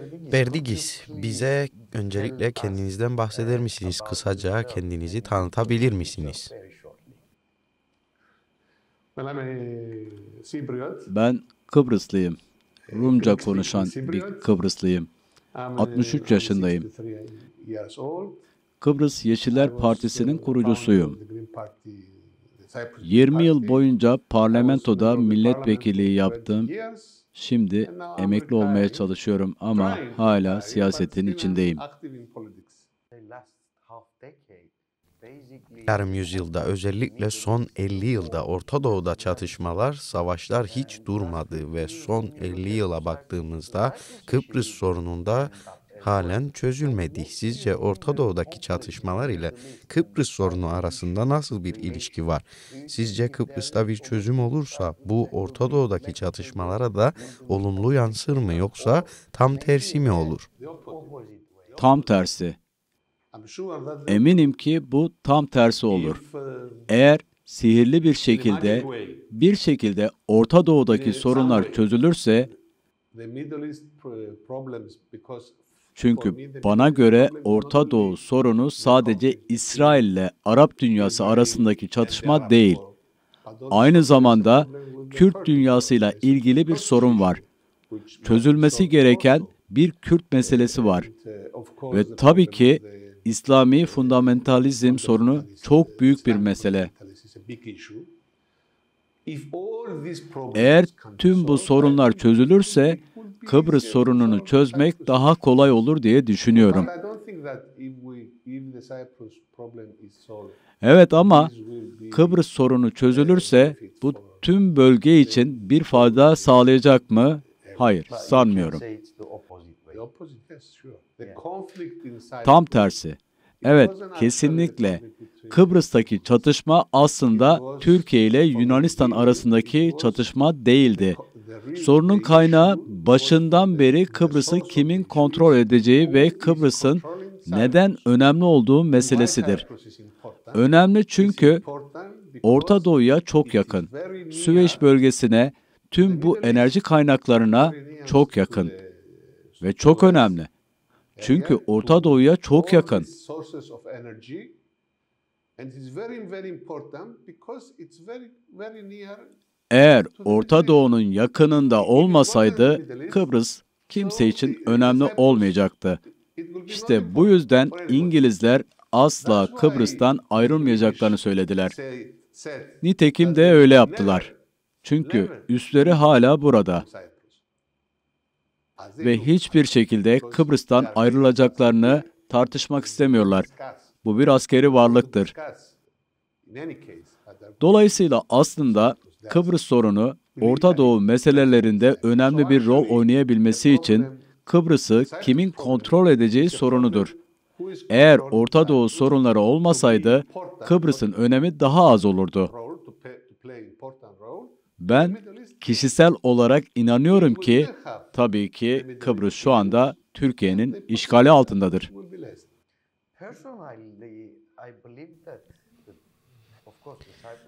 Berdigis, bize öncelikle kendinizden bahseder misiniz? Kısaca kendinizi tanıtabilir misiniz? Well, I'm a Cypriot, Ben Kıbrıslıyım. Rumca Greek-speaking konuşan bir Cypriot. Kıbrıslıyım. I'm 63 I'm yaşındayım. 63 years old. Kıbrıs I Yeşiller was Partisi'nin founder kurucusuyum. of the Green Party, the Cyprus Green 20 yıl Party. boyunca I was parlamentoda member of the parliament milletvekilliği for 20 yaptım. years. Şimdi And now I'm emekli olmaya retiring, çalışıyorum ama trying to hala retire, but siyasetin still I'm içindeyim. active in politics. Yarım yüzyılda, özellikle son 50 yılda Orta Doğu'da çatışmalar, savaşlar hiç durmadı ve son 50 yıla baktığımızda Kıbrıs sorununda halen çözülmedi. Sizce Orta Doğu'daki çatışmalar ile Kıbrıs sorunu arasında nasıl bir ilişki var? Sizce Kıbrıs'ta bir çözüm olursa bu Orta Doğu'daki çatışmalara da olumlu yansır mı, yoksa tam tersi mi olur? The opposite. Tam tersi. I'm sure that Eminim ki bu tam tersi olur. if, Eğer sihirli bir in a magic şekilde way, bir şekilde Orta Doğu'daki sorunlar çözülürse, the Middle East problems, because çünkü for me the bana Middle East göre problem is Orta not Doğu only sorunu sadece İsrail ile Arap dünyası arasındaki çatışma değil. Aynı zamanda Kürt dünyasıyla ilgili bir sorun var. Çözülmesi gereken bir Kürt meselesi var. Ve tabii ki İslami fundamentalizm sorunu çok büyük bir mesele. Eğer tüm bu sorunlar çözülürse, Kıbrıs sorununu çözmek daha kolay olur diye düşünüyorum. Evet, ama Kıbrıs sorunu çözülürse bu tüm bölge için bir fayda sağlayacak mı? Hayır, sanmıyorum. Tam tersi. Evet, kesinlikle. Kıbrıs'taki çatışma aslında Türkiye ile Yunanistan arasındaki çatışma değildi. Sorunun kaynağı başından beri Kıbrıs'ı kimin kontrol edeceği ve Kıbrıs'ın neden önemli olduğu meselesidir. Önemli çünkü Orta Doğu'ya çok yakın. Süveyş bölgesine, tüm bu enerji kaynaklarına çok yakın. Ve çok önemli. Çünkü Orta Doğu'ya çok yakın. Eğer Orta Doğu'nun yakınında olmasaydı, Kıbrıs kimse için önemli olmayacaktı. İşte bu yüzden İngilizler asla Kıbrıs'tan ayrılmayacaklarını söylediler. Nitekim de öyle yaptılar. Çünkü üsleri hala burada. Ve hiçbir şekilde Kıbrıs'tan ayrılacaklarını tartışmak istemiyorlar. Bu bir askeri varlıktır. Dolayısıyla aslında Kıbrıs sorunu, Orta Doğu meselelerinde önemli bir rol oynayabilmesi için Kıbrıs'ı kimin kontrol edeceği sorunudur. Eğer Orta Doğu sorunları olmasaydı, Kıbrıs'ın önemi daha az olurdu. Ben kişisel olarak inanıyorum ki, tabii ki Kıbrıs şu anda Türkiye'nin işgali altındadır.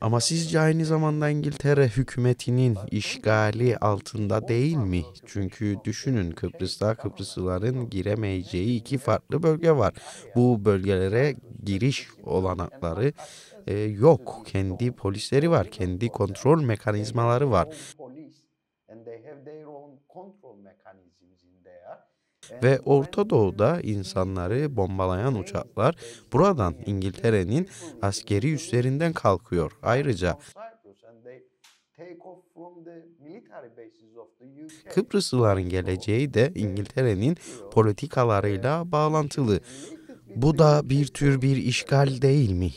Ama sizce aynı zamanda İngiltere hükümetinin işgali altında değil mi? Çünkü düşünün, Kıbrıs'ta Kıbrıslıların giremeyeceği iki farklı bölge var. Bu bölgelere giriş olanakları yok. Kendi polisleri var, kendi kontrol mekanizmaları var. Ve Orta Doğu'da insanları bombalayan uçaklar buradan, İngiltere'nin askeri üslerinden kalkıyor. Ayrıca Kıbrıslıların geleceği de İngiltere'nin politikalarıyla bağlantılı. Bu da bir tür bir işgal değil mi?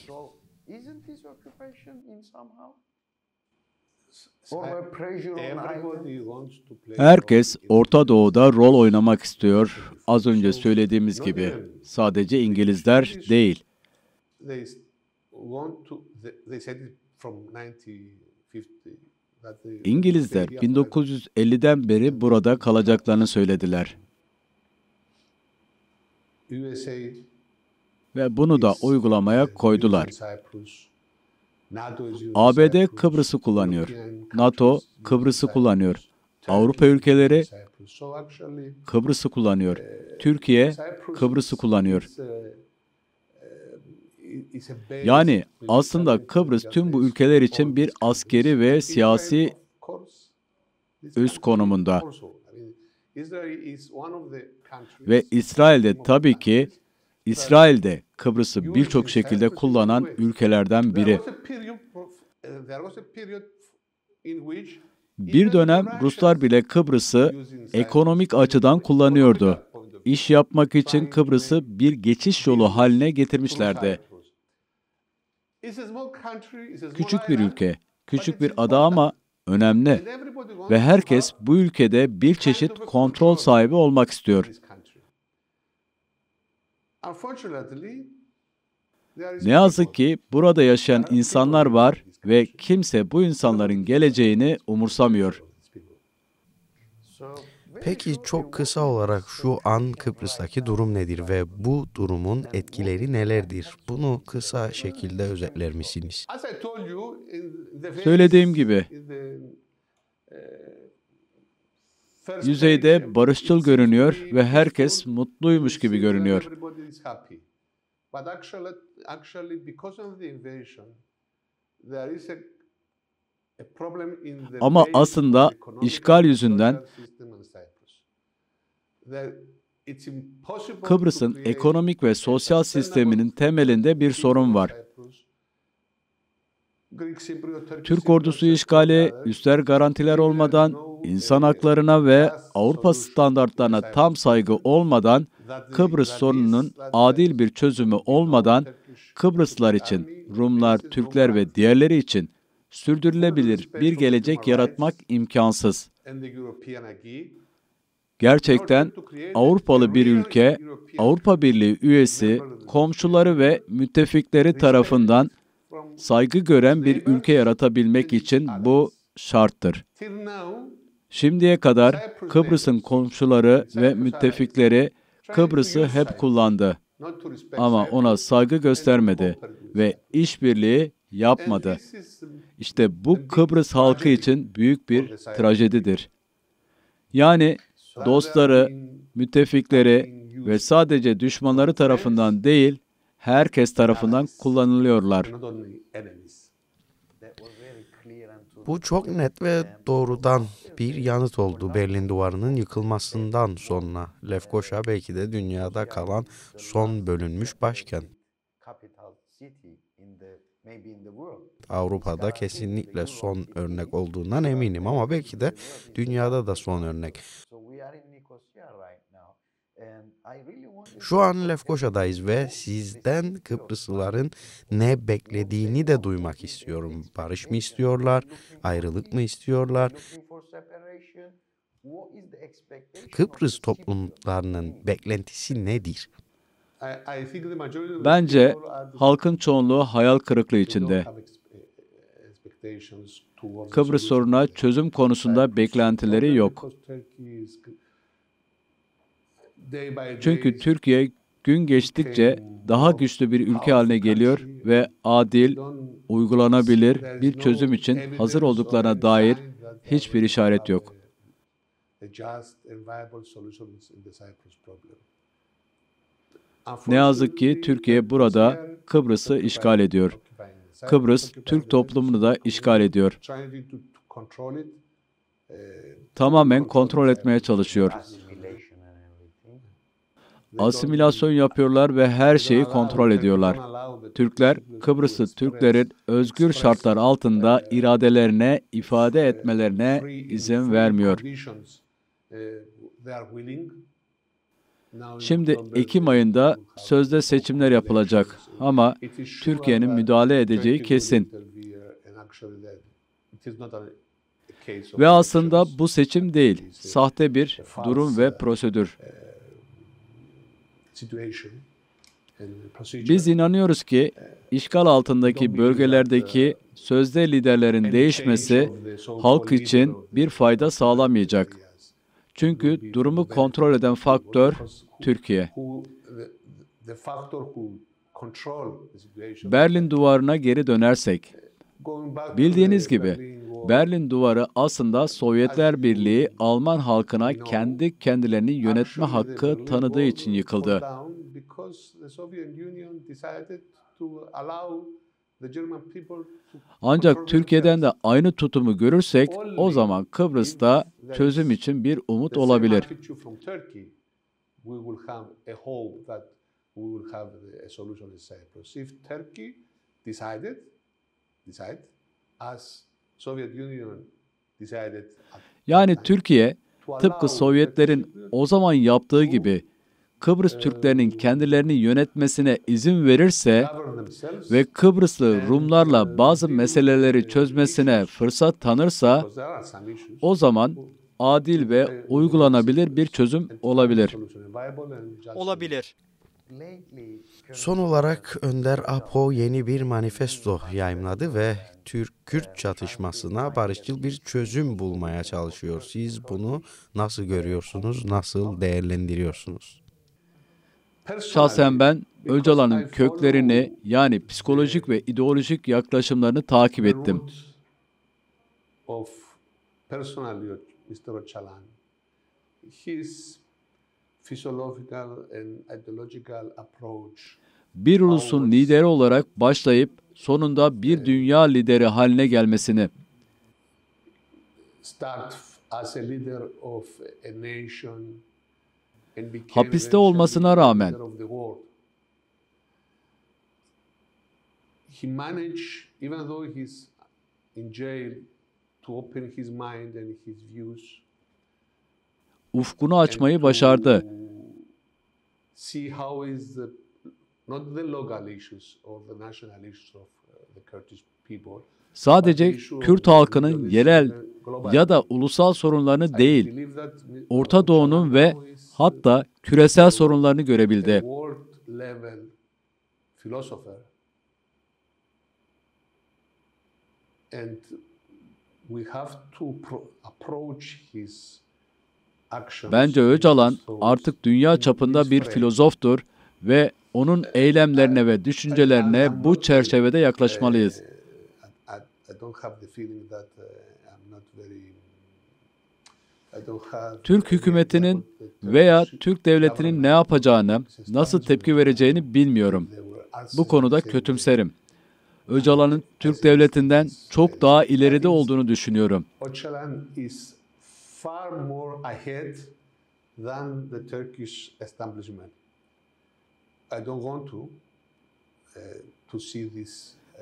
Herkes Orta Doğu'da rol oynamak istiyor. Az önce söylediğimiz gibi. Sadece İngilizler değil. İngilizler 1950'den beri burada kalacaklarını söylediler. Ve bunu da uygulamaya koydular. ABD Kıbrıs'ı kullanıyor. NATO Kıbrıs'ı kullanıyor. Avrupa ülkeleri Kıbrıs'ı kullanıyor. Türkiye Kıbrıs'ı kullanıyor. Yani aslında Kıbrıs tüm bu ülkeler için bir askeri ve siyasi üs konumunda. Ve İsrail'de tabii ki İsrail'de Kıbrıs'ı birçok şekilde kullanan ülkelerden biri. Bir dönem Ruslar bile Kıbrıs'ı ekonomik açıdan kullanıyordu. İş yapmak için Kıbrıs'ı bir geçiş yolu haline getirmişlerdi. Küçük bir ülke, küçük bir ada ama önemli. Ve herkes bu ülkede bir çeşit kontrol sahibi olmak istiyor. Ne yazık ki burada yaşayan insanlar var ve kimse bu insanların geleceğini umursamıyor. Peki çok kısa olarak şu an Kıbrıs'taki durum nedir ve bu durumun etkileri nelerdir? Bunu kısa şekilde özetler misiniz? Söylediğim gibi, yüzeyde barışçıl görünüyor ve herkes mutluymuş gibi görünüyor. Ama aslında işgal yüzünden Kıbrıs'ın ekonomik ve sosyal sisteminin temelinde bir sorun var. Türk ordusu işgali, üstler garantiler olmadan, insan haklarına ve Avrupa standartlarına tam saygı olmadan, Kıbrıs sorununun adil bir çözümü olmadan, Kıbrıslılar için, Rumlar, Türkler ve diğerleri için sürdürülebilir bir gelecek yaratmak imkansız. Gerçekten Avrupalı bir ülke, Avrupa Birliği üyesi, komşuları ve müttefikleri tarafından saygı gören bir ülke yaratabilmek için bu şarttır. Şimdiye kadar Kıbrıs'ın komşuları ve müttefikleri Kıbrıs'ı hep kullandı. Ama ona saygı göstermedi ve işbirliği yapmadı. İşte bu Kıbrıs halkı için büyük bir trajedidir. Yani dostları, müttefikleri ve sadece düşmanları tarafından değil, herkes tarafından kullanılıyorlar. Bu çok net ve doğrudan bir yanıt oldu. Berlin Duvarı'nın yıkılmasından sonra Lefkoşa belki de dünyada kalan son bölünmüş başkent. Avrupa'da kesinlikle son örnek olduğundan eminim ama belki de dünyada da son örnek. Şu an Lefkoşa'dayız ve sizden Kıbrıslıların ne beklediğini de duymak istiyorum. Barış mı istiyorlar, ayrılık mı istiyorlar? Kıbrıs toplumlarının beklentisi nedir? Bence halkın çoğunluğu hayal kırıklığı içinde. Kıbrıs sorununa çözüm konusunda beklentileri yok. Çünkü Türkiye gün geçtikçe daha güçlü bir ülke haline geliyor ve adil, uygulanabilir bir çözüm için hazır olduklarına dair hiçbir işaret yok. Ne yazık ki Türkiye burada Kıbrıs'ı işgal ediyor. Kıbrıs, Türk toplumunu da işgal ediyor. Tamamen kontrol etmeye çalışıyor. Asimilasyon yapıyorlar ve her şeyi kontrol ediyorlar. Türkler, Kıbrıslı Türklerin özgür şartlar altında iradelerine ifade etmelerine izin vermiyor. Şimdi Ekim ayında sözde seçimler yapılacak ama Türkiye'nin müdahale edeceği kesin. Ve aslında bu seçim değil, sahte bir durum ve prosedür. Biz inanıyoruz ki işgal altındaki bölgelerdeki sözde liderlerin değişmesi halk için bir fayda sağlamayacak. Çünkü durumu kontrol eden faktör Türkiye. Berlin Duvarı'na geri dönersek, Bildiğiniz gibi Berlin Duvarı aslında Sovyetler Birliği Alman halkına kendi kendilerini yönetme hakkı tanıdığı için yıkıldı. Ancak Türkiye'den de aynı tutumu görürsek o zaman Kıbrıs'ta çözüm için bir umut olabilir. Yani Türkiye tıpkı Sovyetlerin o zaman yaptığı gibi Kıbrıs Türklerinin kendilerini yönetmesine izin verirse ve Kıbrıslı Rumlarla bazı meseleleri çözmesine fırsat tanırsa o zaman adil ve uygulanabilir bir çözüm olabilir. Olabilir. Son olarak Önder Apo yeni bir manifesto yayımladı ve Türk-Kürt çatışmasına barışçıl bir çözüm bulmaya çalışıyor. Siz bunu nasıl görüyorsunuz, nasıl değerlendiriyorsunuz? Şahsen ben Öcalan'ın köklerini yani psikolojik ve ideolojik yaklaşımlarını takip ettim. Bir ulusun lideri olarak başlayıp sonunda bir dünya lideri haline gelmesini, hapiste olmasına rağmen ufkunu açmayı başardı. Sadece Kürt halkının yerel ya da ulusal sorunlarını değil, Orta Doğu'nun ve hatta küresel sorunlarını görebildi. Bence Öcalan artık dünya çapında bir filozoftur ve onun eylemlerine ve düşüncelerine bu çerçevede yaklaşmalıyız. Türk hükümetinin veya Türk devletinin ne yapacağını, nasıl tepki vereceğini bilmiyorum. Bu konuda kötümserim. Öcalan'ın Türk devletinden çok daha ileride olduğunu düşünüyorum.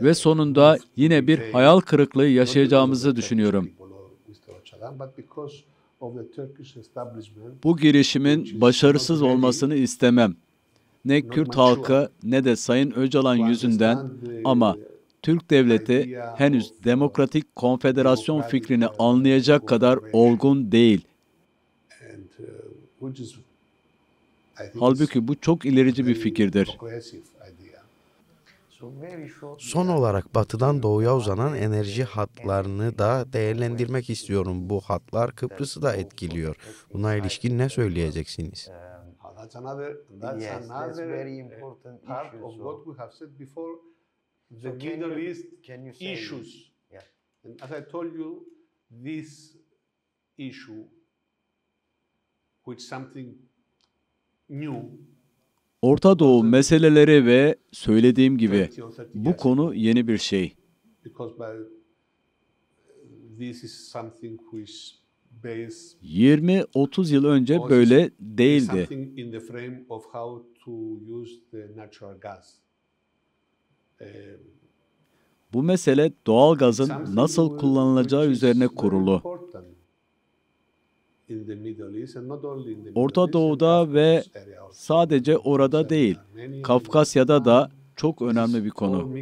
Ve sonunda yine bir hayal kırıklığı yaşayacağımızı düşünüyorum. Bu girişimin başarısız olmasını istemem. Ne Kürt halkı ne de Sayın Öcalan yüzünden ama Türk devleti henüz demokratik konfederasyon fikrini anlayacak kadar olgun değil. Halbuki bu çok ilerici bir fikirdir. Son olarak batıdan doğuya uzanan enerji hatlarını da değerlendirmek istiyorum. Bu hatlar Kıbrıs'ı da etkiliyor. Buna ilişkin ne söyleyeceksiniz? That's very important part issue. of So, what we have said before, the so Middle East can you say issues. Yeah. And as I told you, this issue, which something new, Orta Doğu meseleleri ve söylediğim gibi bu konu yeni bir şey. because this is something which based 20-30 yıl önce böyle değildi. something in the frame of how to use the natural gas. Bu mesele doğalgazın nasıl kullanılacağı üzerine kurulu. Orta Doğu'da ve sadece orada değil, Kafkasya'da da çok önemli bir konu.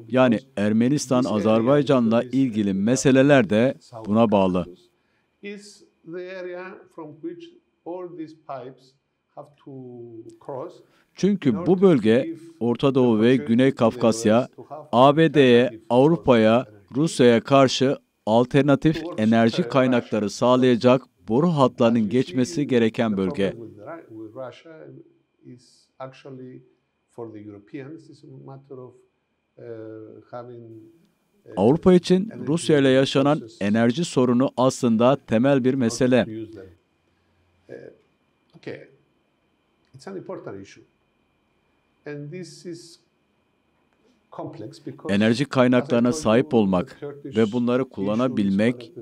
Yani Ermenistan, Azerbaycan'la ilgili meseleler de buna bağlı. Çünkü bu bölge Orta Doğu ve Güney Kafkasya, ABD'ye, Avrupa'ya, Rusya'ya karşı alternatif enerji kaynakları sağlayacak boru hatlarının geçmesi gereken bölge. Avrupa için Rusya ile yaşanan enerji sorunu aslında temel bir mesele. Okay, it's an important issue. And this is complex because Enerji kaynaklarına sahip olmak ve bunları kullanabilmek,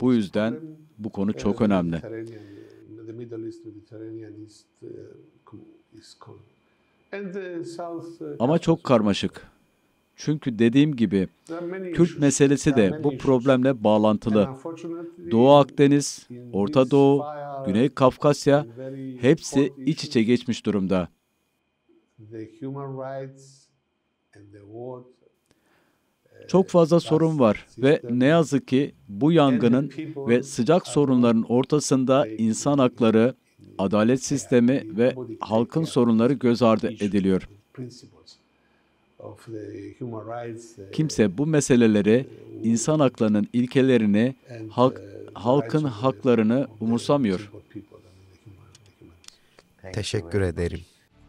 bu yüzden bu konu çok önemli. Ama çok karmaşık. Çünkü dediğim gibi Kürt meselesi de bu problemle bağlantılı. Doğu Akdeniz, Orta Doğu, Güney Kafkasya hepsi iç içe geçmiş durumda. Çok fazla sorun var ve ne yazık ki bu yangının ve sıcak sorunların ortasında insan hakları, adalet sistemi ve halkın sorunları göz ardı ediliyor. Kimse bu meseleleri, insan haklarının ilkelerini, halkın haklarını umursamıyor. Teşekkür ederim.